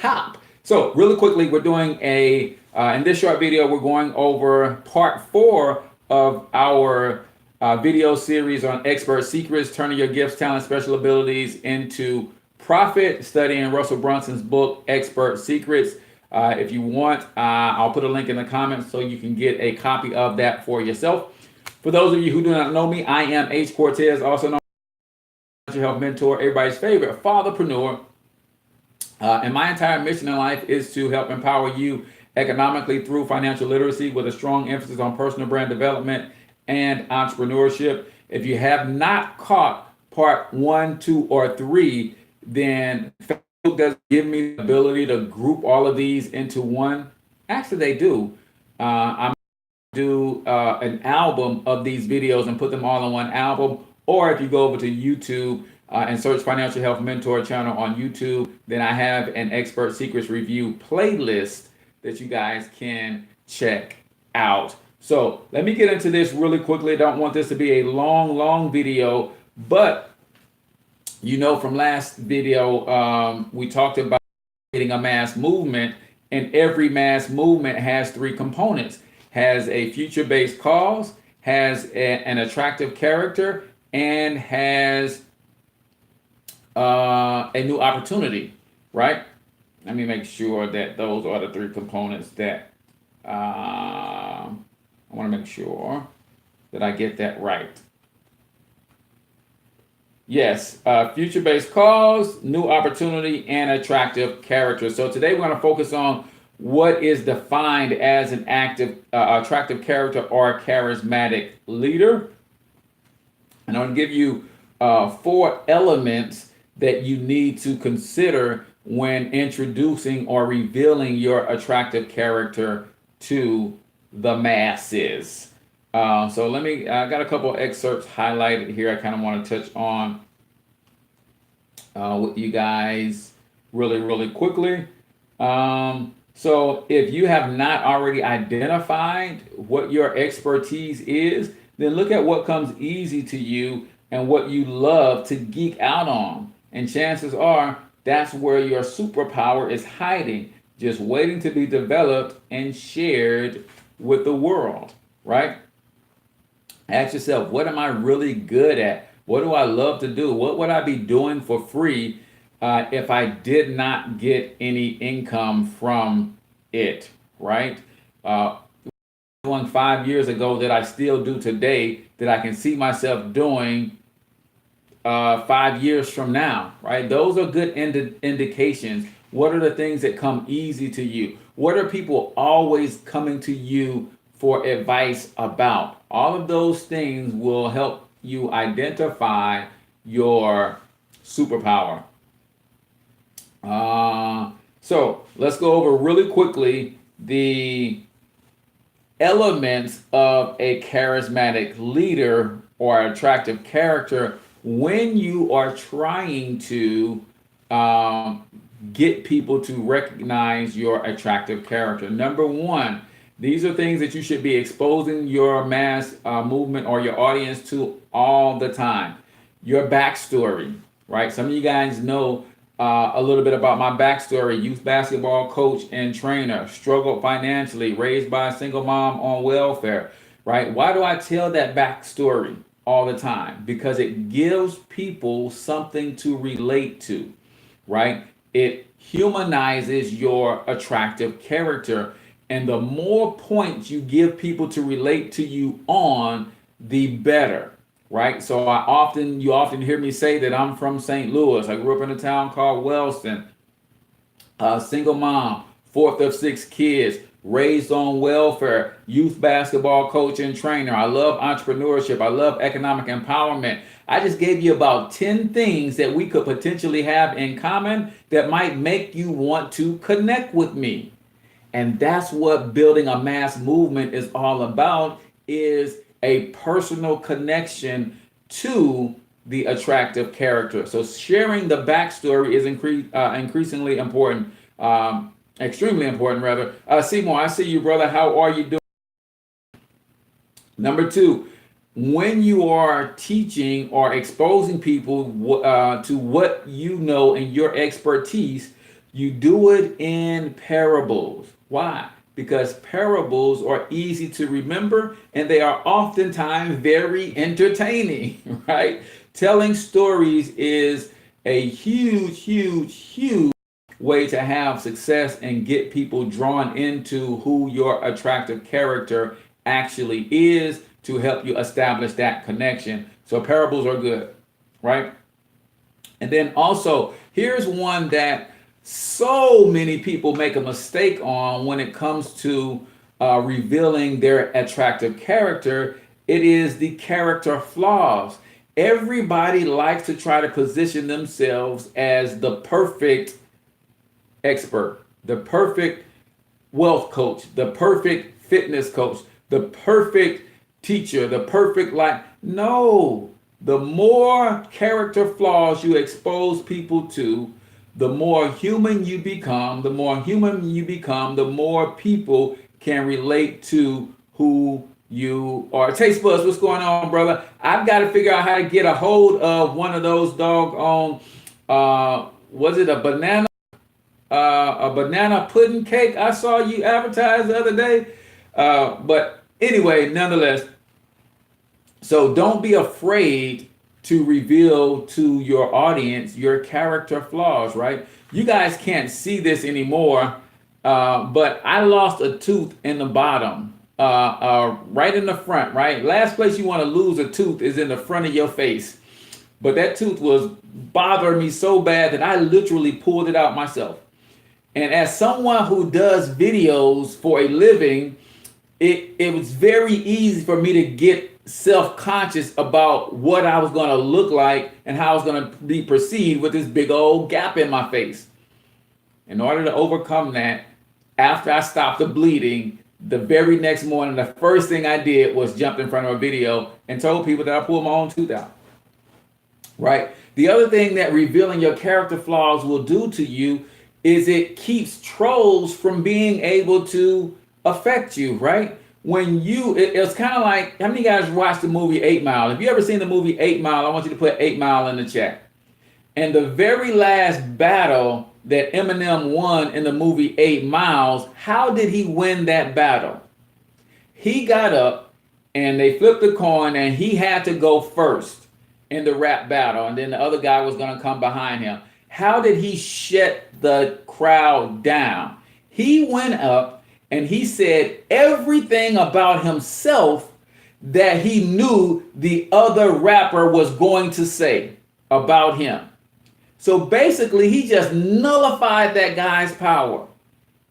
top. So really quickly, we're doing in this short video, we're going over part 4 of our video series on expert secrets, turning your gifts, talents, special abilities into profit, studying Russell Brunson's book, Expert Secrets. If you want, I'll put a link in the comments so you can get a copy of that for yourself. For those of you who do not know me, I am H Cortez, also known as your health mentor, everybody's favorite fatherpreneur. And my entire mission in life is to help empower you economically through financial literacy with a strong emphasis on personal brand development and entrepreneurship. If you have not caught part 1, 2, or 3, then Facebook doesn't give me the ability to group all of these into one. Actually, they do. I'm do an album of these videos and put them all in one album. Or if you go over to YouTube and search Financial Health Mentor channel on YouTube, then I have an Expert Secrets review playlist that you guys can check out. So let me get into this really quickly. I don't want this to be a long video, but you know from last video, we talked about creating a mass movement, and every mass movement has 3 components. Has a future-based cause, has an attractive character, and has a new opportunity, right? Let me make sure that those are the 3 components that I want to make sure that I get that right. Yes, future-based cause, new opportunity, and attractive character. So today we're going to focus on what is defined as an attractive character or charismatic leader. And I'm going to give you 4 elements that you need to consider when introducing or revealing your attractive character to the masses. So I got a couple of excerpts highlighted here I kind of want to touch on with you guys really quickly. So if you have not already identified what your expertise is, then look at what comes easy to you and what you love to geek out on. And chances are that's where your superpower is hiding, just waiting to be developed and shared with the world, right? Ask yourself, what am I really good at? What do I love to do? What would I be doing for free if I did not get any income from it, right? Doing 5 years ago that I still do today that I can see myself doing 5 years from now, right? Those are good indications. What are the things that come easy to you? What are people always coming to you for advice about? All of those things will help you identify your superpower. So let's go over really quickly the elements of a charismatic leader or attractive character when you are trying to get people to recognize your attractive character. Number 1, these are things that you should be exposing your mass movement or your audience to all the time. Your backstory, right? Some of you guys know a little bit about my backstory. Youth basketball coach and trainer, struggled financially, raised by a single mom on welfare, right? Why do I tell that backstory all the time? Because it gives people something to relate to, right? It humanizes your attractive character. And the more points you give people to relate to you on, the better, right? So you often hear me say that I'm from St. Louis. I grew up in a town called Wellston. Single mom, 4th of 6 kids, raised on welfare, youth basketball coach and trainer. I love entrepreneurship. I love economic empowerment. I just gave you about 10 things that we could potentially have in common that might make you want to connect with me. And that's what building a mass movement is all about, is a personal connection to the attractive character. So sharing the backstory is increasingly important, extremely important rather. Seymour, I see you, brother. How are you doing? Number 2, when you are teaching or exposing people to what you know and your expertise, You do it in parables. Why? Because parables are easy to remember and they are oftentimes very entertaining, right? Telling stories is a huge way to have success and get people drawn into who your attractive character actually is to help you establish that connection. So parables are good, right? And then also, here's one that so many people make a mistake on when it comes to revealing their attractive character. It is the character flaws. Everybody likes to try to position themselves as the perfect expert, the perfect wealth coach, the perfect fitness coach, the perfect teacher, the perfect life. No, the more character flaws you expose people to, the more human you become. The more human you become, the more people can relate to who you are. Taste Buds, what's going on, brother? I've got to figure out how to get a hold of one of those doggone, was it a banana pudding cake I saw you advertise the other day? But anyway, nonetheless, so don't be afraid to reveal to your audience your character flaws, right? You guys can't see this anymore, but I lost a tooth in the bottom, right in the front, right? Last place you want to lose a tooth is in the front of your face. But that tooth was bothering me so bad that I literally pulled it out myself. And as someone who does videos for a living, it was very easy for me to get self-conscious about what I was going to look like and how I was going to be perceived with this big old gap in my face. In order to overcome that, after I stopped the bleeding, the very next morning, the first thing I did was jump in front of a video and told people that I pulled my own tooth out. Right? The other thing that revealing your character flaws will do to you is it keeps trolls from being able to affect you, right? When it's kind of like, how many guys watched the movie 8 Mile? If you ever seen the movie 8 Mile, I want you to put 8 Mile in the chat. And the very last battle that Eminem won in the movie 8 Miles, how did he win that battle? He got up and they flipped the coin and he had to go first in the rap battle. And then the other guy was going to come behind him. How did he shut the crowd down? He went up and he said everything about himself that he knew the other rapper was going to say about him. So basically, he just nullified that guy's power.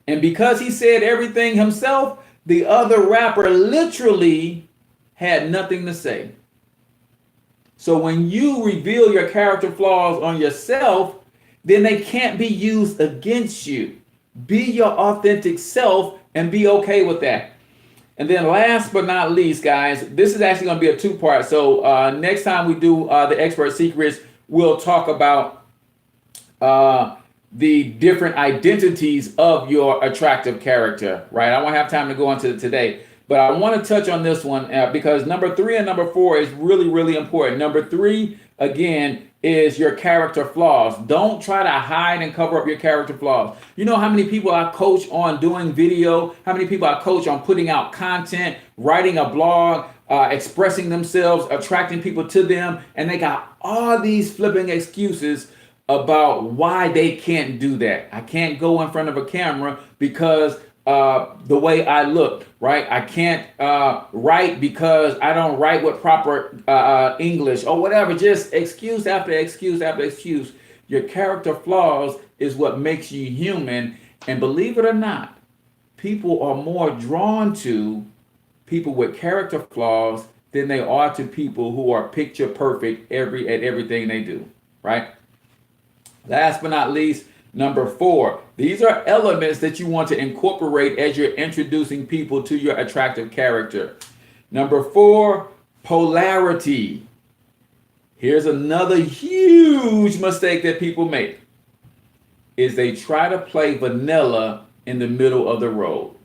And because he said everything himself, the other rapper literally had nothing to say. So when you reveal your character flaws on yourself, then they can't be used against you. Be your authentic self and be okay with that. And then last but not least, guys, this is actually going to be a two-part. So next time we do the expert secrets, we'll talk about the different identities of your attractive character, right? I won't have time to go into it today, but I want to touch on this one because number 3 and number 4 is really important. Number 3, again, is your character flaws. Don't try to hide and cover up your character flaws. You know how many people I coach on doing video, how many people I coach on putting out content, writing a blog, expressing themselves, attracting people to them, and they got all these flipping excuses about why they can't do that. I can't go in front of a camera because the way I look, right? I can't write because I don't write with proper English or whatever. Just excuse after excuse after excuse. Your character flaws is what makes you human. And believe it or not, people are more drawn to people with character flaws than they are to people who are picture perfect at everything they do, right? Last but not least, number 4. These are elements that you want to incorporate as you're introducing people to your attractive character. Number 4, polarity. Here's another huge mistake that people make, is they try to play vanilla in the middle of the road.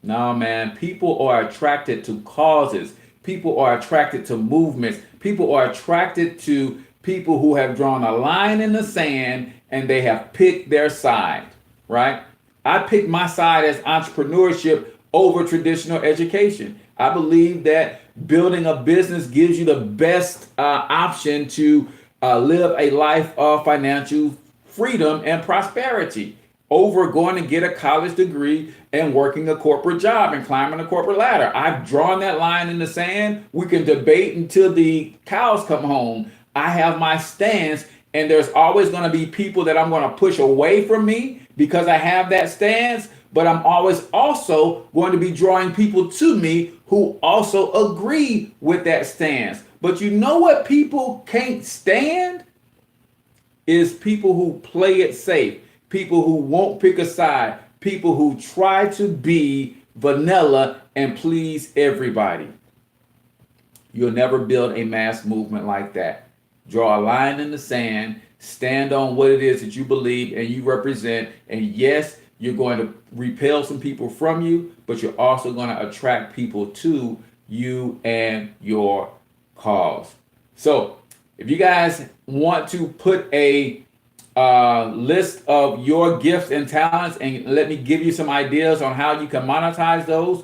No, man, people are attracted to causes. People are attracted to movements. People are attracted to people who have drawn a line in the sand and they have picked their side, right? I picked my side as entrepreneurship over traditional education. I believe that building a business gives you the best option to live a life of financial freedom and prosperity over going to get a college degree and working a corporate job and climbing a corporate ladder. I've drawn that line in the sand. We can debate until the cows come home. I have my stance, and there's always going to be people that I'm going to push away from me because I have that stance, but I'm always also going to be drawing people to me who also agree with that stance. But you know what people can't stand? Is people who play it safe, people who won't pick a side, people who try to be vanilla and please everybody. You'll never build a mass movement like that. Draw a line in the sand, stand on what it is that you believe and you represent, and yes, you're going to repel some people from you, but you're also going to attract people to you and your cause. So if you guys want to put a list of your gifts and talents and let me give you some ideas on how you can monetize those,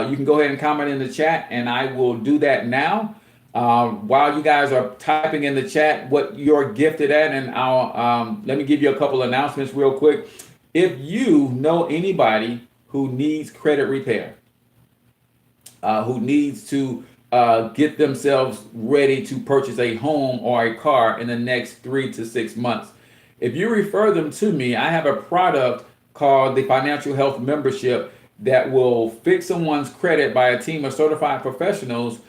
you can go ahead and comment in the chat, and I will do that now. While you guys are typing in the chat what you're gifted at, and I'll let me give you a couple announcements real quick. If you know anybody who needs credit repair, who needs to get themselves ready to purchase a home or a car in the next 3 to 6 months, if you refer them to me, I have a product called the Financial Health Membership that will fix someone's credit by a team of certified professionals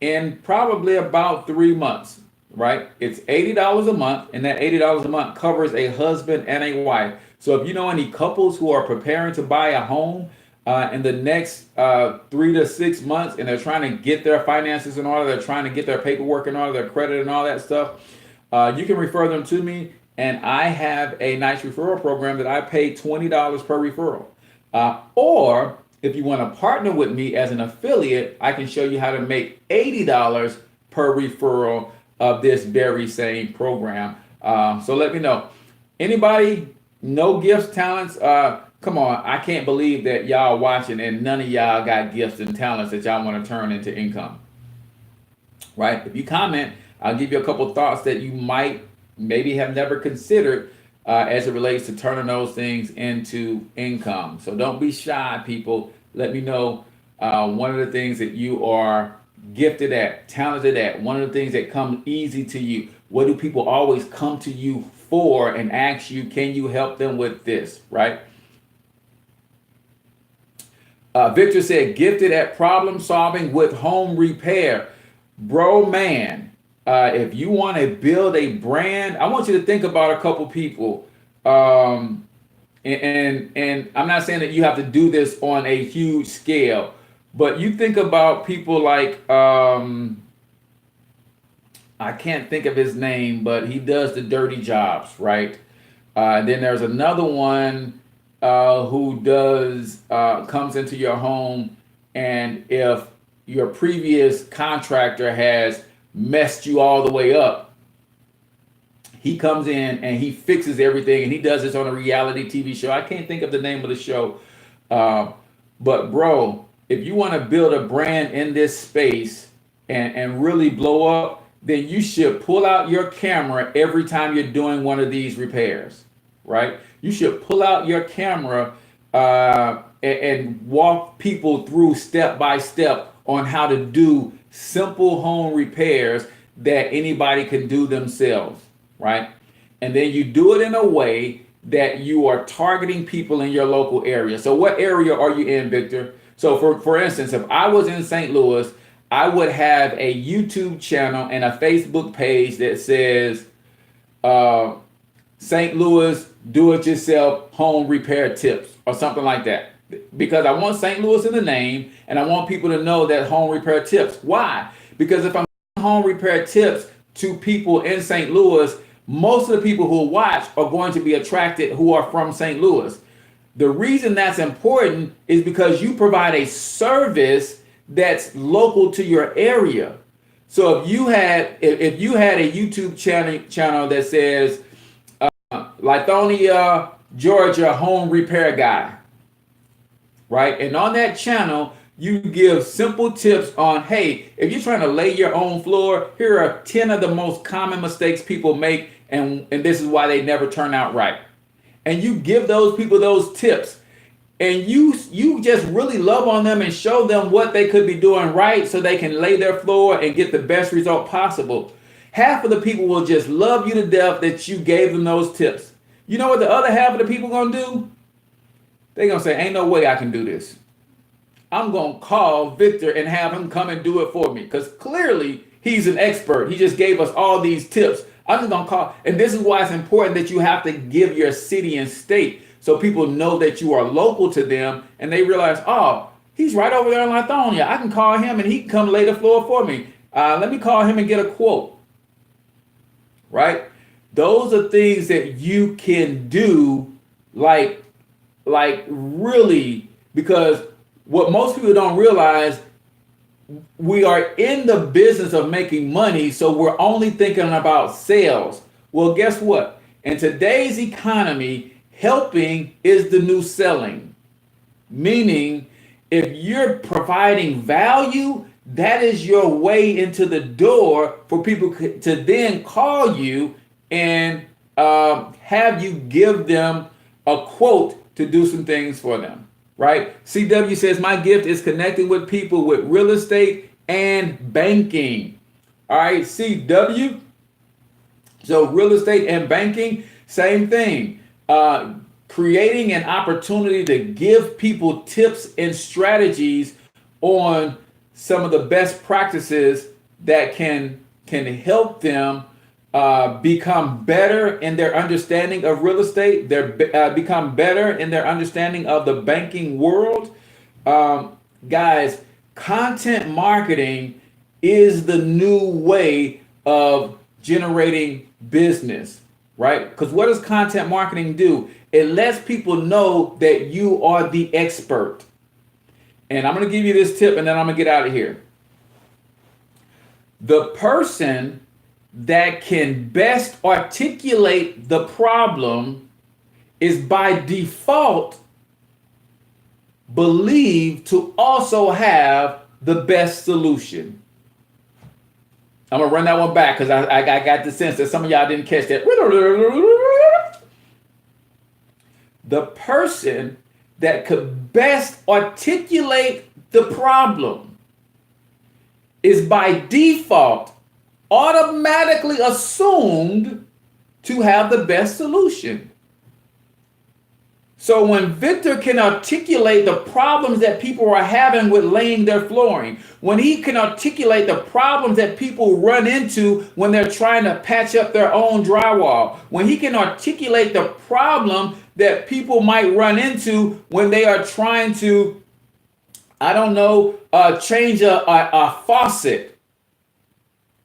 in probably about 3 months, right? It's $80 a month, and that $80 a month covers a husband and a wife. So if you know any couples who are preparing to buy a home in the next 3 to 6 months, and they're trying to get their finances in order, they're trying to get their paperwork in order, their credit and all that stuff, you can refer them to me, and I have a nice referral program that I pay $20 per referral. Or if you want to partner with me as an affiliate, I can show you how to make $80 per referral of this very same program. So let me know. Anybody, no gifts, talents? Come on, I can't believe that y'all watching and none of y'all got gifts and talents that y'all want to turn into income, right? If you comment, I'll give you a couple thoughts that you might maybe have never considered as it relates to turning those things into income. So don't be shy, people. Let me know one of the things that you are gifted at, talented at, one of the things that come easy to you. What do people always come to you for and ask you, can you help them with this, right? Victor said, gifted at problem solving with home repair. Bro, man, if you want to build a brand, I want you to think about a couple people. And I'm not saying that you have to do this on a huge scale, but you think about people like, I can't think of his name, but he does the dirty jobs, right? Then there's another one who does comes into your home, and if your previous contractor has messed you all the way up, he comes in and he fixes everything, and he does this on a reality TV show. I can't think of the name of the show, but bro, if you want to build a brand in this space and really blow up, then you should pull out your camera every time you're doing one of these repairs, right? You should pull out your camera and walk people through step by step on how to do simple home repairs that anybody can do themselves, right? And then you do it in a way that you are targeting people in your local area. So what area are you in, Victor? So for instance, if I was in St. Louis, I would have a YouTube channel and a Facebook page that says St. Louis do-it-yourself home repair tips or something like that. Because I want St. Louis in the name, and I want people to know that home repair tips. Why? Because if I'm home repair tips to people in St. Louis, most of the people who watch are going to be attracted who are from St. Louis. The reason that's important is because you provide a service that's local to your area. So if you had a YouTube channel that says Lithonia, Georgia home repair guy, right? And on that channel, you give simple tips on, hey, if you're trying to lay your own floor, here are 10 of the most common mistakes people make, and this is why they never turn out right. And you give those people those tips, and you just really love on them and show them what they could be doing right so they can lay their floor and get the best result possible. Half of the people will just love you to death that you gave them those tips. You know what the other half of the people gonna do? They're gonna say, ain't no way I can do this. I'm gonna call Victor and have him come and do it for me, because clearly he's an expert. He just gave us all these tips. I'm just gonna call. And this is why it's important that you have to give your city and state, so people know that you are local to them and they realize, oh, he's right over there in Lithonia. I can call him and he can come lay the floor for me. Let me call him and get a quote. Right? Those are things that you can do, like really, because what most people don't realize, we are in the business of making money, so we're only thinking about sales. Well, guess what? In today's economy, helping is the new selling. Meaning, if you're providing value, that is your way into the door for people to then call you and have you give them a quote to do some things for them, right? CW says, my gift is connecting with people with real estate and banking. All right, CW. So real estate and banking, same thing. Creating an opportunity to give people tips and strategies on some of the best practices that can help them become better in their understanding of real estate. Become better in their understanding of the banking world. Guys, content marketing is the new way of generating business, right? Because what does content marketing do? It lets people know that you are the expert. And I'm going to give you this tip and then I'm going to get out of here. The person that can best articulate the problem is by default believed to also have the best solution. I'm going to run that one back because I got the sense that some of y'all didn't catch that. The person that could best articulate the problem is by default automatically assumed to have the best solution. So when Victor can articulate the problems that people are having with laying their flooring, when he can articulate the problems that people run into when they're trying to patch up their own drywall, when he can articulate the problem that people might run into when they are trying to, change a faucet,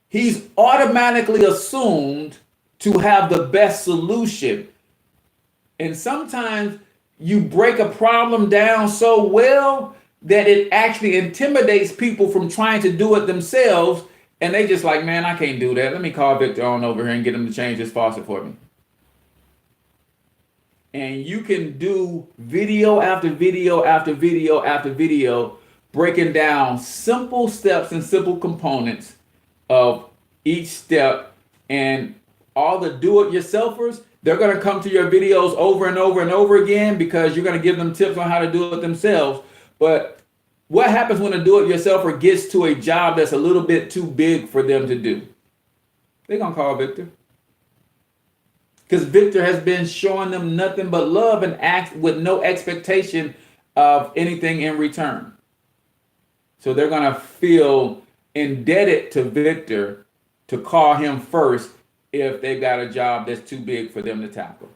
he's automatically assumed to have the best solution. And sometimes you break a problem down so well that it actually intimidates people from trying to do it themselves. And they just like, man, I can't do that. Let me call Victor on over here and get him to change this faucet for me. And you can do video after video after video after video, breaking down simple steps and simple components of each step. And all the do-it-yourselfers, they're going to come to your videos over and over and over again because you're going to give them tips on how to do it themselves. But what happens when a do-it-yourselfer gets to a job that's a little bit too big for them to do? They're going to call Victor. Because Victor has been showing them nothing but love and act with no expectation of anything in return. So they're going to feel indebted to Victor to call him first if they've got a job that's too big for them to tackle.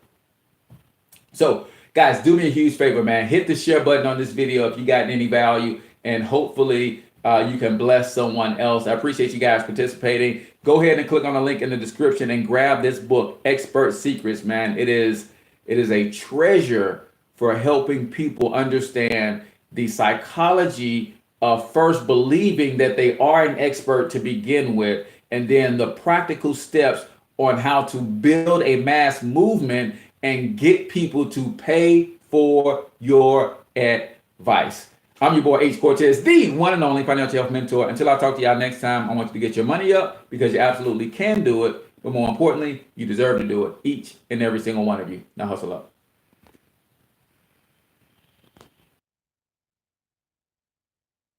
So guys, do me a huge favor, man. Hit the share button on this video if you got any value, and hopefully you can bless someone else. I appreciate you guys participating. Go ahead and click on the link in the description and grab this book, Expert Secrets, man. It is a treasure for helping people understand the psychology of first believing that they are an expert to begin with, and then the practical steps on how to build a mass movement and get people to pay for your advice. I'm your boy H Cortez, the one and only financial health mentor. Until I talk to y'all next time, I want you to get your money up because you absolutely can do it. But more importantly, you deserve to do it. Each and every single one of you. Now hustle up.